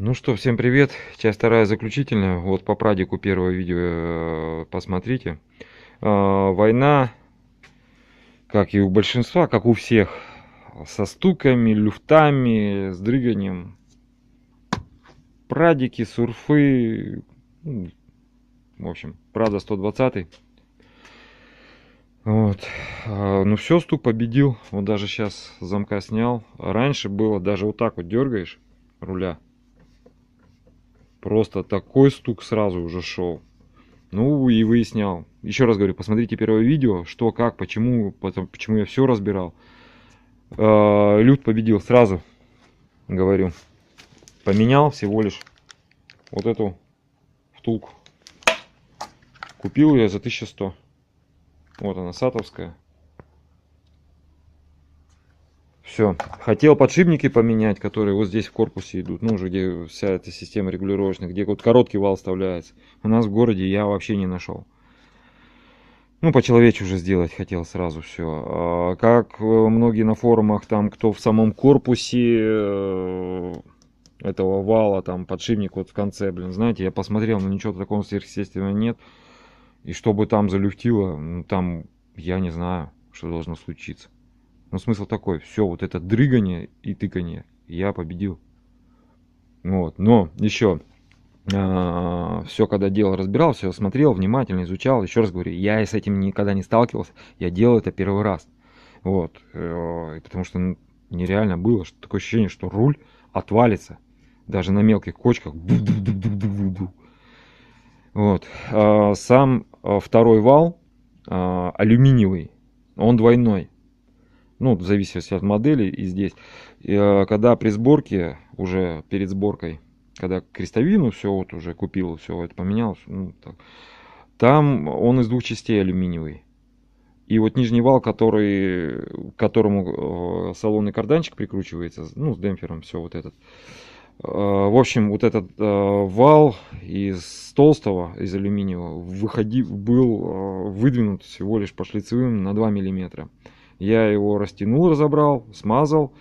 Ну что, всем привет. Часть вторая заключительная. Вот по прадику первое видео посмотрите. Война, как и у большинства, как у всех, со стуками, люфтами, с дрыганием. Прадики, сурфы, в общем, Прада 120. Вот. Ну все, стук победил. Вот даже сейчас замка снял. Раньше было даже вот так вот дергаешь руля. Просто такой стук сразу уже шел. Ну и выяснял. Еще раз говорю, посмотрите первое видео, что, как, почему, почему я все разбирал. Люд победил сразу, говорю. Поменял всего лишь вот эту втулку. Купил я за 1100. Вот она, сатовская. Все. Хотел подшипники поменять, которые вот здесь в корпусе идут. Ну, уже где вся эта система регулировочная, где вот короткий вал вставляется. У нас в городе я вообще не нашел. Ну, по-человечески уже сделать хотел сразу все. Как многие на форумах, там, кто в самом корпусе этого вала, там, подшипник вот в конце, блин, знаете, я посмотрел, но ничего такого сверхъестественного нет. И чтобы там залюфтило, ну, там, я не знаю, что должно случиться. Но смысл такой, все, вот это дрыгание и тыкание, я победил. Вот, но еще все, когда дело разбирал, все смотрел, внимательно изучал. Еще раз говорю, я с этим никогда не сталкивался, я делал это первый раз. Вот, потому что нереально было, что такое ощущение, что руль отвалится, даже на мелких кочках. Вот, сам второй вал алюминиевый, он двойной. Ну, в зависимости от модели и здесь. Когда при сборке, уже перед сборкой, когда крестовину все вот уже купил, все это поменял, ну, так, там он из двух частей алюминиевый. И вот нижний вал, который, к которому салонный карданчик прикручивается, ну, с демпфером, все вот этот. В общем, вот этот вал из толстого, из алюминиевого, был выдвинут всего лишь по шлицевым на 2 миллиметра. Я его растянул, разобрал, смазал,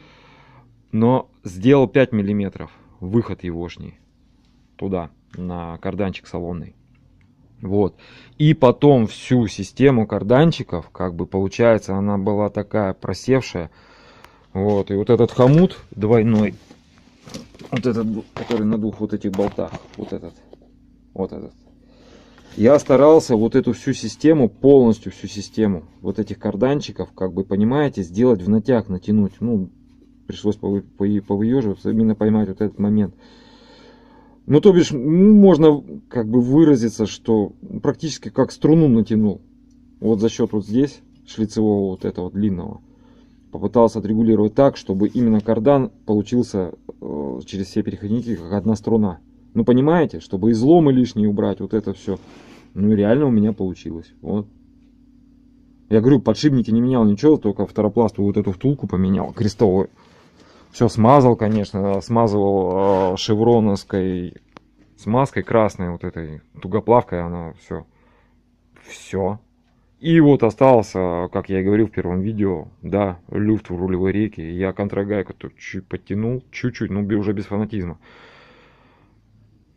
но сделал 5 миллиметров выход егошний туда, на карданчик салонный. Вот. И потом всю систему карданчиков, как бы получается, она была такая просевшая. Вот. И вот этот хомут двойной, вот этот, который на двух вот этих болтах, вот этот, я старался вот эту всю систему, полностью всю систему вот этих карданчиков, как бы, понимаете, сделать в натяг, натянуть. Ну, пришлось повыеживаться, именно поймать вот этот момент. Ну, то бишь, можно как бы выразиться, что практически как струну натянул. Вот за счет вот здесь шлицевого вот этого длинного. Попытался отрегулировать так, чтобы именно кардан получился через все переходники как одна струна. Ну, понимаете, чтобы изломы лишние убрать, вот это все. Ну, и реально у меня получилось. Вот. Я говорю, подшипники не менял ничего, только второпластовую вот эту втулку поменял, крестовую. Все смазал, конечно, смазывал шевроновской смазкой красной, вот этой тугоплавкой, она все. Все. И вот остался, как я и говорил в первом видео, да, люфт в рулевой рейке. Я контрагайку тут чуть подтянул, чуть-чуть, ну уже без фанатизма.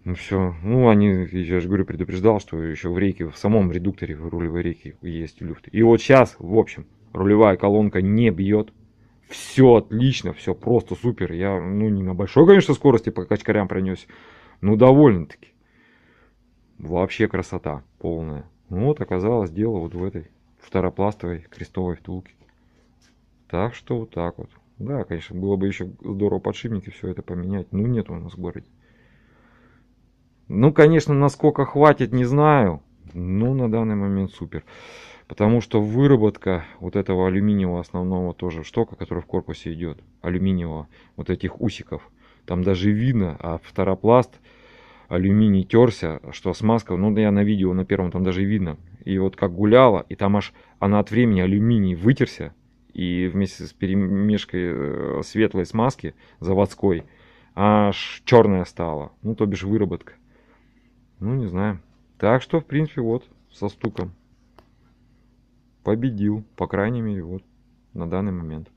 Ну все, ну они, я же говорю, предупреждал, что еще в рейке, в самом редукторе в рулевой рейке есть люфт. И вот сейчас, в общем, рулевая колонка не бьет. Все отлично, все просто супер. Я, ну, не на большой, конечно, скорости по качкарям пронес, но довольно-таки. Вообще красота полная. Ну вот оказалось дело вот в этой второпластовой крестовой втулке. Так что вот так вот. Да, конечно, было бы еще здорово подшипники все это поменять. Ну нет у нас в городе. Ну, конечно, насколько хватит, не знаю. Но на данный момент супер. Потому что выработка вот этого алюминиевого основного тоже штока, который в корпусе идет, алюминиевого, вот этих усиков, там даже видно, а второпласт алюминий терся, что смазка, ну, я на видео на первом там даже видно. И вот как гуляла, и там аж она от времени алюминий вытерся, и вместе с перемешкой светлой смазки заводской аж черная стала. Ну, то бишь выработка. Ну, не знаю. Так что, в принципе, вот, со стуком победил, по крайней мере, вот, на данный момент.